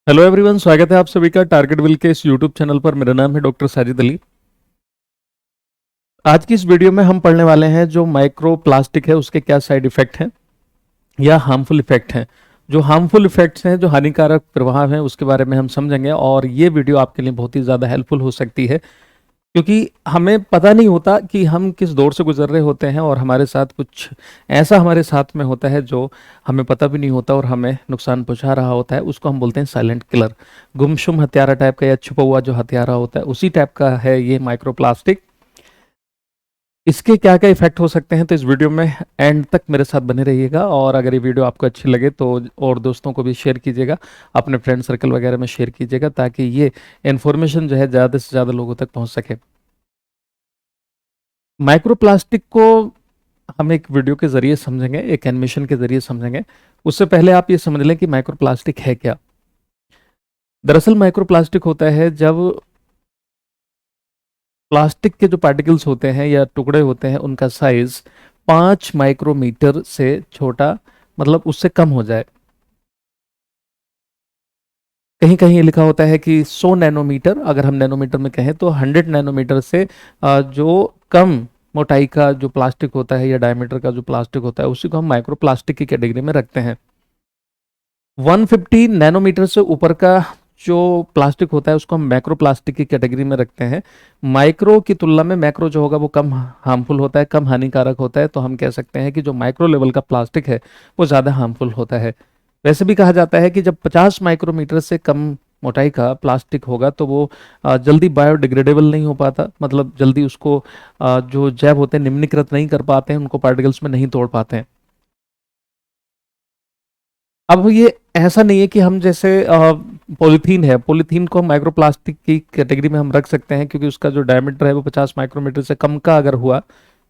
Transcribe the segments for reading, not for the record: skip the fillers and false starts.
Hello everyone, स्वागत है आप सभी का टारगेट विल के इस यूट्यूब चैनल पर। मेरा नाम है डॉक्टर साजिद अली। आज की इस वीडियो में हम पढ़ने वाले हैं जो माइक्रो प्लास्टिक है उसके क्या साइड इफेक्ट हैं या हार्मफुल इफेक्ट हैं। जो हार्मफुल इफेक्ट्स हैं, जो हानिकारक प्रभाव हैं, उसके बारे में हम समझेंगे और ये वीडियो आपके लिए बहुत ही ज़्यादा हेल्पफुल हो सकती है, क्योंकि हमें पता नहीं होता कि हम किस दौर से गुजर रहे होते हैं और हमारे साथ कुछ ऐसा हमारे साथ में होता है जो हमें पता भी नहीं होता और हमें नुकसान पहुंचा रहा होता है। उसको हम बोलते हैं साइलेंट किलर, गुमशुम हत्यारा टाइप का या छुपा हुआ जो हत्यारा होता है, उसी टाइप का है ये माइक्रोप्लास्टिक। इसके क्या क्या इफेक्ट हो सकते हैं, तो इस वीडियो में एंड तक मेरे साथ बने रहिएगा। और अगर ये वीडियो आपको अच्छी लगे तो और दोस्तों को भी शेयर कीजिएगा, अपने फ्रेंड सर्कल वगैरह में शेयर कीजिएगा, ताकि ये इन्फॉर्मेशन जो है ज़्यादा से ज़्यादा लोगों तक पहुंच सके। माइक्रोप्लास्टिक को हम एक वीडियो के जरिए समझेंगे, एक एनिमेशन के जरिए समझेंगे। उससे पहले आप ये समझ लें कि माइक्रोप्लास्टिक है क्या। दरअसल माइक्रोप्लास्टिक होता है जब प्लास्टिक के जो पार्टिकल्स होते हैं या टुकड़े होते हैं उनका साइज 5 माइक्रोमीटर से छोटा, मतलब उससे कम हो जाए। कहीं कहीं ये लिखा होता है कि 100 नैनोमीटर, अगर हम नैनोमीटर में कहें तो 100 नैनोमीटर से जो कम मोटाई का जो प्लास्टिक होता है या डायमीटर का जो प्लास्टिक होता है उसी को हम माइक्रो प्लास्टिक की कैटेगरी में रखते हैं। 150 नैनोमीटर से ऊपर का जो प्लास्टिक होता है उसको हम मैक्रो प्लास्टिक की कैटेगरी में रखते हैं। माइक्रो की तुलना में मैक्रो जो होगा वो कम हार्मफुल होता है, कम हानिकारक होता है, तो हम कह सकते हैं कि जो माइक्रो लेवल का प्लास्टिक है वो ज़्यादा हार्मफुल होता है। वैसे भी कहा जाता है कि जब 50 माइक्रोमीटर से कम मोटाई का प्लास्टिक होगा तो वो जल्दी बायोडिग्रेडेबल नहीं हो पाता, मतलब जल्दी उसको जो जैव होते हैं निम्नीकृत नहीं कर पाते हैं, उनको पार्टिकल्स में नहीं तोड़ पाते हैं। अब ये ऐसा नहीं है कि हम जैसे पॉलीथीन है, पॉलीथीन को हम माइक्रोप्लास्टिक की कैटेगरी में हम रख सकते हैं, क्योंकि उसका जो डायमीटर है वो 50 माइक्रोमीटर से कम का अगर हुआ,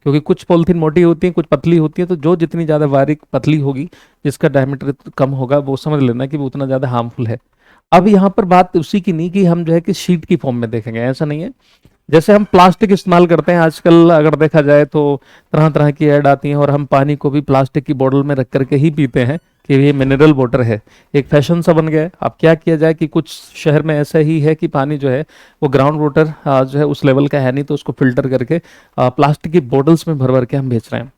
क्योंकि कुछ पॉलीथीन मोटी होती है, कुछ पतली होती है, तो जो जितनी ज़्यादा बारीक पतली होगी, जिसका डायमीटर कम होगा, वो समझ लेना कि वो उतना ज़्यादा हार्मफुल है। अब यहाँ पर बात उसी की नहीं कि हम जो है कि शीट की फॉर्म में देखेंगे, ऐसा नहीं है। जैसे हम प्लास्टिक इस्तेमाल करते हैं आजकल, अगर देखा जाए तो तरह तरह की ऐड आती हैं और हम पानी को भी प्लास्टिक की बोतल में रख करके ही पीते हैं कि ये मिनरल वाटर है। एक फैशन सा बन गया है। अब क्या किया जाए कि कुछ शहर में ऐसा ही है कि पानी जो है वो ग्राउंड वाटर जो है उस लेवल का है नहीं, तो उसको फिल्टर करके प्लास्टिक की बोटल्स में भर भर के हम बेच रहे हैं।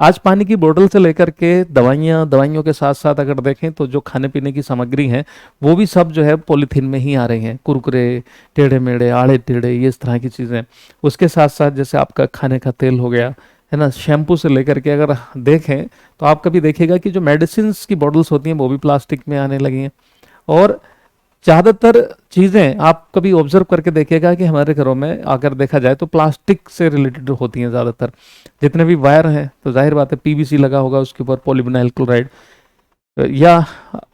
आज पानी की बोतल से लेकर के दवाइयों के साथ साथ अगर देखें तो जो खाने पीने की सामग्री है वो भी सब जो है पॉलीथीन में ही आ रही हैं। कुरकुरे, टेढ़े मेढ़े, आड़े टेढ़े, ये इस तरह की चीज़ें। उसके साथ साथ जैसे आपका खाने का तेल हो गया, है ना, शैम्पू से लेकर के अगर देखें तो आप कभी देखिएगा कि जो मेडिसिन की बॉटल्स होती हैं वो भी प्लास्टिक में आने लगी हैं। और ज़्यादातर चीज़ें आप कभी ऑब्जर्व करके देखिएगा कि हमारे घरों में अगर देखा जाए तो प्लास्टिक से रिलेटेड होती हैं ज़्यादातर। जितने भी वायर हैं तो जाहिर बात है पीवीसी लगा होगा उसके ऊपर, पॉलीविनाइल क्लोराइड, या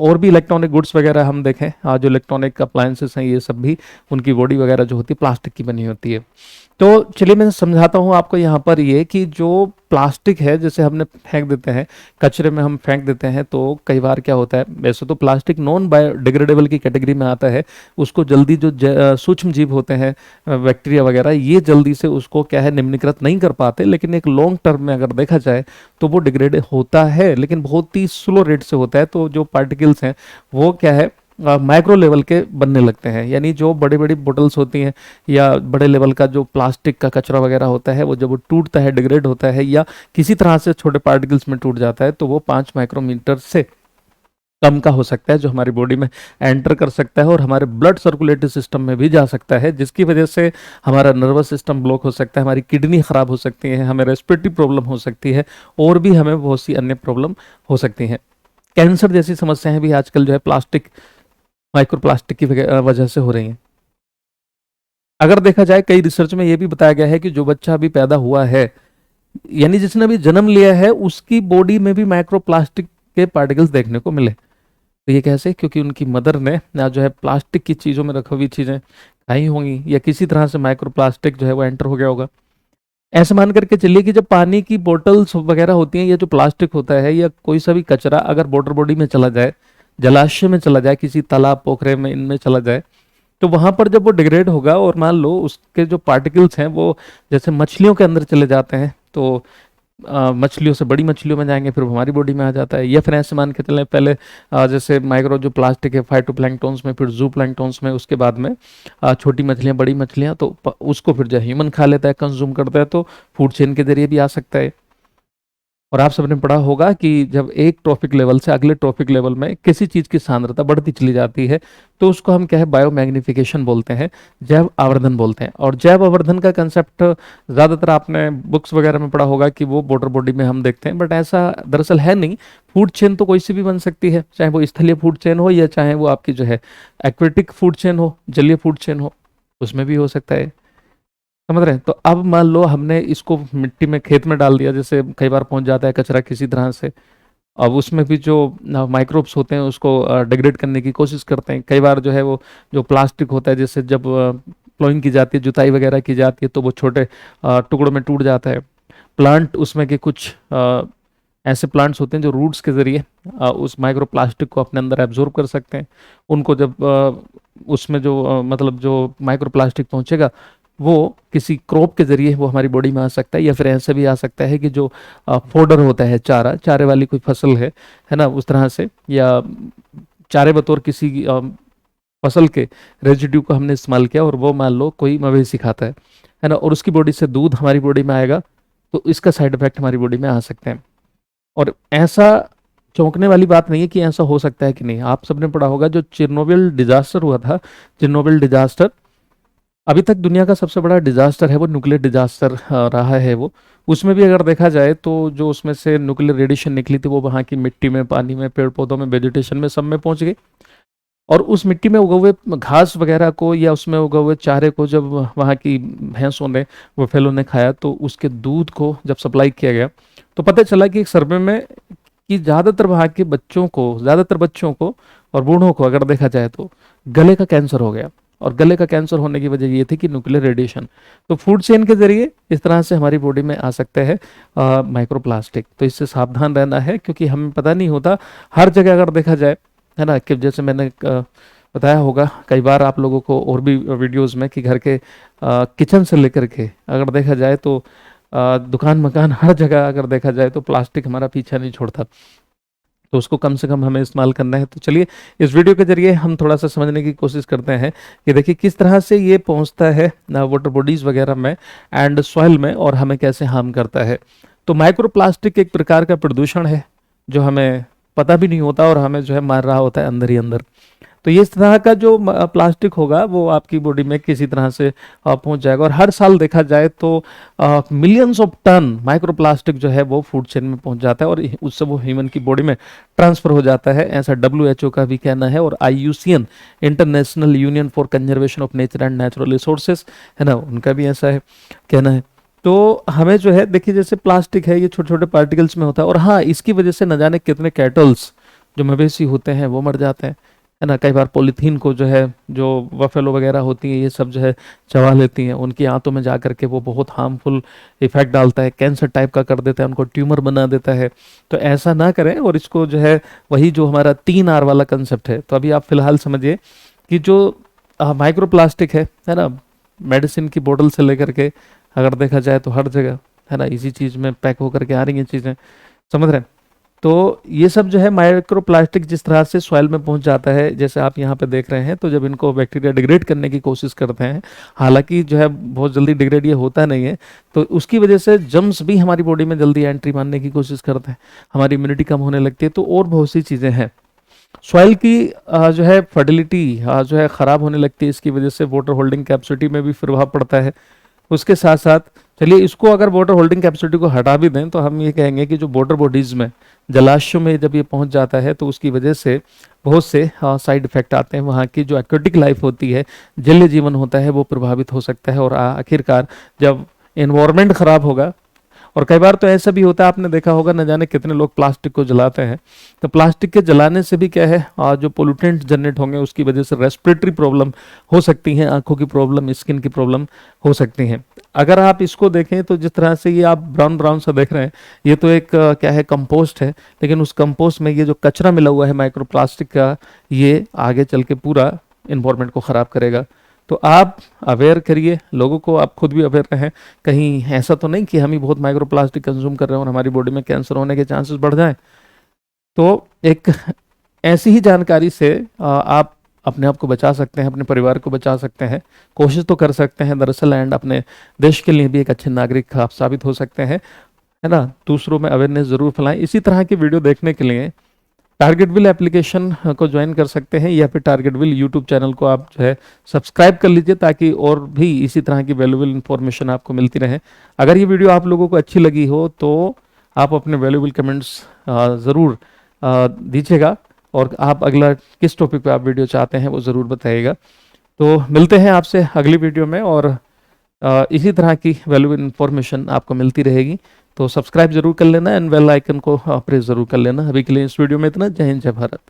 और भी इलेक्ट्रॉनिक गुड्स वगैरह हम देखें, जो इलेक्ट्रॉनिक अप्लायंसेस हैं ये सब भी उनकी बॉडी वगैरह जो होती है प्लास्टिक की बनी होती है। तो चलिए मैं समझाता हूँ आपको यहाँ पर ये कि जो प्लास्टिक है जैसे हमने फेंक देते हैं, कचरे में हम फेंक देते हैं, तो कई बार क्या होता है, वैसे तो प्लास्टिक नॉन बायोडिग्रेडेबल की कैटेगरी में आता है। उसको जल्दी जो सूक्ष्म जीव होते हैं, बैक्टीरिया वगैरह, ये जल्दी से उसको क्या है निम्नीकृत नहीं कर पाते, लेकिन एक लॉन्ग टर्म में अगर देखा जाए तो वो डिग्रेड होता है, लेकिन बहुत ही स्लो रेट से होता है। तो जो पार्टिकल्स हैं वो क्या है माइक्रो लेवल के बनने लगते हैं। यानी जो बड़ी बड़ी बोटल्स होती हैं या बड़े लेवल का जो प्लास्टिक का कचरा वगैरह होता है, वो जब वो टूटता है, डिग्रेड होता है या किसी तरह से छोटे पार्टिकल्स में टूट जाता है, तो वो 5 माइक्रोमीटर से कम का हो सकता है, जो हमारी बॉडी में एंटर कर सकता है और हमारे ब्लड सर्कुलेटरी सिस्टम में भी जा सकता है, जिसकी वजह से हमारा नर्वस सिस्टम ब्लॉक हो सकता है, हमारी किडनी खराब हो सकती है, हमें रेस्पिरेटरी प्रॉब्लम हो सकती है और भी हमें बहुत सी अन्य प्रॉब्लम हो सकती हैं। कैंसर जैसी समस्याएं भी आजकल जो है प्लास्टिक, माइक्रो प्लास्टिक की वजह से हो रही हैं। अगर देखा जाए कई रिसर्च में यह भी बताया गया है कि जो बच्चा अभी पैदा हुआ है, यानी जिसने अभी जन्म लिया है, उसकी बॉडी में भी माइक्रो प्लास्टिक के पार्टिकल्स देखने को मिले। तो ये कैसे? क्योंकि उनकी मदर ने ना जो है प्लास्टिक की चीज़ों में रखी हुई चीज़ें खाई होंगी या किसी तरह से माइक्रो प्लास्टिक जो है वो एंटर हो गया होगा। ऐसे मान करके चलिए कि जब पानी की बोतल्स वगैरह होती हैं, या जो प्लास्टिक होता है या कोई सा भी कचरा अगर वाटर बॉडी में चला जाए, जलाशय में चला जाए, किसी तालाब पोखरे में इनमें चला जाए, तो वहां पर जब वो डिग्रेड होगा और मान लो उसके जो पार्टिकल्स हैं वो जैसे मछलियों के अंदर चले जाते हैं, तो मछलियों से बड़ी मछलियों में जाएंगे, फिर वो हमारी बॉडी में आ जाता है। या फिर ऐसे मान के चलें, पहले जैसे माइक्रो जो प्लास्टिक है फाइटोप्लैंक्टन्स में, फिर जूप्लैंक्टन्स में, उसके बाद में छोटी मछलियाँ, बड़ी मछलियाँ, तो उसको फिर जो ह्यूमन खा लेता है, कंज्यूम करता है, तो फूड चेन के जरिए भी आ सकता है। और आप सबने पढ़ा होगा कि जब एक ट्रॉफिक लेवल से अगले ट्रॉफिक लेवल में किसी चीज की सांद्रता बढ़ती चली जाती है, तो उसको हम क्या है, बायोमैग्निफिकेशन बोलते हैं, जैव आवर्धन बोलते हैं। और जैव आवर्धन का कंसेप्ट ज्यादातर आपने बुक्स वगैरह में पढ़ा होगा कि वो वाटर बॉडी में हम देखते हैं, बट ऐसा दरअसल है नहीं। फूड चेन तो कोई सी भी बन सकती है, चाहे वो स्थलीय फूड चेन हो या चाहे वो आपकी जो है एक्वेटिक फूड चेन हो, जलीय फूड चेन हो, उसमें भी हो सकता है। समझ रहे हैं? तो अब मान लो हमने इसको मिट्टी में, खेत में डाल दिया, जैसे कई बार पहुंच जाता है कचरा किसी तरह से। अब उसमें भी जो माइक्रोब्स होते हैं उसको डिग्रेड करने की कोशिश करते हैं। कई बार जो है वो जो प्लास्टिक होता है, जैसे जब प्लोइंग की जाती है, जुताई वगैरह की जाती है, तो वो छोटे टुकड़ों में टूट जाता है। प्लांट उसमें के कुछ ऐसे प्लांट्स होते हैं जो रूट्स के जरिए उस माइक्रो प्लास्टिक को अपने अंदर एब्जॉर्ब कर सकते हैं। उनको जब उसमें जो मतलब जो माइक्रो प्लास्टिक पहुंचेगा, वो किसी क्रॉप के जरिए वो हमारी बॉडी में आ सकता है। या फिर ऐसे भी आ सकता है कि जो फोडर होता है, चारा, चारे वाली कोई फसल है ना, उस तरह से, या चारे बतौर किसी फसल के रेजिड्यू को हमने इस्तेमाल किया, और वो मान लो कोई मवेशी खाता है ना, और उसकी बॉडी से दूध हमारी बॉडी में आएगा, तो इसका साइड इफेक्ट हमारी बॉडी में आ सकते हैं। और ऐसा चौंकने वाली बात नहीं है कि ऐसा हो सकता है कि नहीं। आप सबने पढ़ा होगा जो चिरनोबिल डिजास्टर हुआ था, चिरनोबिल डिजास्टर अभी तक दुनिया का सबसे बड़ा डिजास्टर है, वो न्यूक्लियर डिजास्टर रहा है वो। उसमें भी अगर देखा जाए तो जो उसमें से न्यूक्लियर रेडिएशन निकली थी, वो वहाँ की मिट्टी में, पानी में, पेड़ पौधों में, वेजिटेशन में, सब में पहुंच गई। और उस मिट्टी में उगे हुए घास वगैरह को, या उसमें उगे हुए चारे को जब वहाँ की भैंसों ने, बफेलो ने खाया, तो उसके दूध को जब सप्लाई किया गया, तो पता चला कि एक सर्वे में कि ज़्यादातर वहाँ के बच्चों को, ज़्यादातर बच्चों को और बूढ़ों को अगर देखा जाए तो गले का कैंसर हो गया। और गले का कैंसर होने की वजह ये थी कि न्यूक्लियर रेडिएशन। तो फूड चेन के जरिए इस तरह से हमारी बॉडी में आ सकते हैं माइक्रोप्लास्टिक। तो इससे सावधान रहना है, क्योंकि हमें पता नहीं होता। हर जगह अगर देखा जाए, है ना, कि जैसे मैंने बताया होगा कई बार आप लोगों को और भी वीडियोस में, कि घर के किचन से लेकर के अगर देखा जाए तो दुकान मकान, हर जगह अगर देखा जाए तो प्लास्टिक हमारा पीछा नहीं छोड़ता। तो उसको कम से कम हमें इस्तेमाल करना है। तो चलिए इस वीडियो के जरिए हम थोड़ा सा समझने की कोशिश करते हैं कि देखिए किस तरह से ये पहुंचता है वाटर बॉडीज वगैरह में एंड सॉइल में, और हमें कैसे हार्म करता है। तो माइक्रो प्लास्टिक एक प्रकार का प्रदूषण है जो हमें पता भी नहीं होता, और हमें जो है मार रहा होता है अंदर ही अंदर। तो ये इस तरह का जो प्लास्टिक होगा वो आपकी बॉडी में किसी तरह से पहुंच जाएगा। और हर साल देखा जाए तो millions of ton micro plastic जो है वो फूड चेन में पहुंच जाता है, और उससे वो ह्यूमन की बॉडी में ट्रांसफर हो जाता है, ऐसा WHO का भी कहना है। और IUCN, international union for conservation of nature and natural resources, है ना, उनका भी ऐसा है कहना है। तो हमें जो है, देखिए जैसे प्लास्टिक है, ये छोटे छोटे पार्टिकल्स में होता है, और हाँ, इसकी वजह से न जाने कितने कैटल्स, जो मवेशी होते हैं, वो मर जाते हैं, है ना। कई बार पॉलीथीन को जो है, जो बफेलो वगैरह होती है, ये सब जो है चबा लेती हैं, उनकी आंतों में जा करके वो बहुत हार्मफुल इफेक्ट डालता है, कैंसर टाइप का कर देता है, उनको ट्यूमर बना देता है। तो ऐसा ना करें, और इसको जो है वही जो हमारा 3R वाला कंसेप्ट है। तो अभी आप फिलहाल समझिए कि जो माइक्रो प्लास्टिक है ना, मेडिसिन की बोतल से लेकर के अगर देखा जाए तो हर जगह, है ना, इसी चीज़ में पैक होकर के आ रही हैं चीज़ें, समझ रहे हैं। तो ये सब जो है माइक्रो प्लास्टिक जिस तरह से सॉइल में पहुंच जाता है, जैसे आप यहाँ पे देख रहे हैं, तो जब इनको बैक्टीरिया डिग्रेड करने की कोशिश करते हैं, हालांकि जो है बहुत जल्दी डिग्रेड ये होता नहीं है, तो उसकी वजह से जर्म्स भी हमारी बॉडी में जल्दी एंट्री मारने की कोशिश करते हैं, हमारी इम्यूनिटी कम होने लगती है, तो और बहुत सी चीज़ें हैं। सॉइल की जो है फर्टिलिटी जो है ख़राब होने लगती है, इसकी वजह से वाटर होल्डिंग कैपेसिटी में भी प्रभाव पड़ता है। उसके साथ साथ चलिए इसको अगर वाटर होल्डिंग कैपेसिटी को हटा भी दें, तो हम ये कहेंगे कि जो वाटर बॉडीज़ में, जलाशयों में जब ये पहुंच जाता है, तो उसकी वजह से बहुत से साइड इफेक्ट आते हैं। वहाँ की जो एक्वेटिक लाइफ होती है, जलीय जीवन होता है, वो प्रभावित हो सकता है। और आखिरकार जब एनवायरनमेंट खराब होगा, और कई बार तो ऐसा भी होता है, आपने देखा होगा, न जाने कितने लोग प्लास्टिक को जलाते हैं, तो प्लास्टिक के जलाने से भी क्या है, जो पोल्यूटेंट जनरेट होंगे उसकी वजह से रेस्पिरेटरी प्रॉब्लम हो सकती हैं, आंखों की प्रॉब्लम, स्किन की प्रॉब्लम हो सकती हैं। अगर आप इसको देखें तो जिस तरह से ये आप ब्राउन ब्राउन सा देख रहे हैं, ये तो एक क्या है, कंपोस्ट है, लेकिन उस कंपोस्ट में ये जो कचरा मिला हुआ है माइक्रो प्लास्टिक का, ये आगे चल के पूरा इन्वायरमेंट को ख़राब करेगा। तो आप अवेयर करिए लोगों को, आप खुद भी अवेयर रहें। कहीं ऐसा तो नहीं कि हम ही बहुत माइक्रोप्लास्टिक कंज्यूम कर रहे हैं और हमारी बॉडी में कैंसर होने के चांसेस बढ़ जाएं। तो एक ऐसी ही जानकारी से आप अपने आप को बचा सकते हैं, अपने परिवार को बचा सकते हैं, कोशिश तो कर सकते हैं दरअसल, एंड अपने देश के लिए भी एक अच्छे नागरिक आप साबित हो सकते हैं, है ना। दूसरों में अवेयरनेस जरूर फैलाएं। इसी तरह की वीडियो देखने के लिए टारगेटविल एप्लीकेशन को ज्वाइन कर सकते हैं, या फिर टारगेटविल यूट्यूब चैनल को आप जो है सब्सक्राइब कर लीजिए, ताकि और भी इसी तरह की वैल्यूबल इंफॉर्मेशन आपको मिलती रहे। अगर ये वीडियो आप लोगों को अच्छी लगी हो तो आप अपने वैल्यूबल कमेंट्स ज़रूर दीजिएगा, और आप अगला किस टॉपिक पे आप वीडियो चाहते हैं वो ज़रूर बताइएगा। तो मिलते हैं आपसे अगली वीडियो में, और इसी तरह की वैल्यूबल इंफॉर्मेशन आपको मिलती रहेगी। तो सब्सक्राइब जरूर कर लेना, एंड बेल आइकन को प्रेस जरूर कर लेना। अभी के लिए इस वीडियो में इतना। जय हिंद, जय भारत।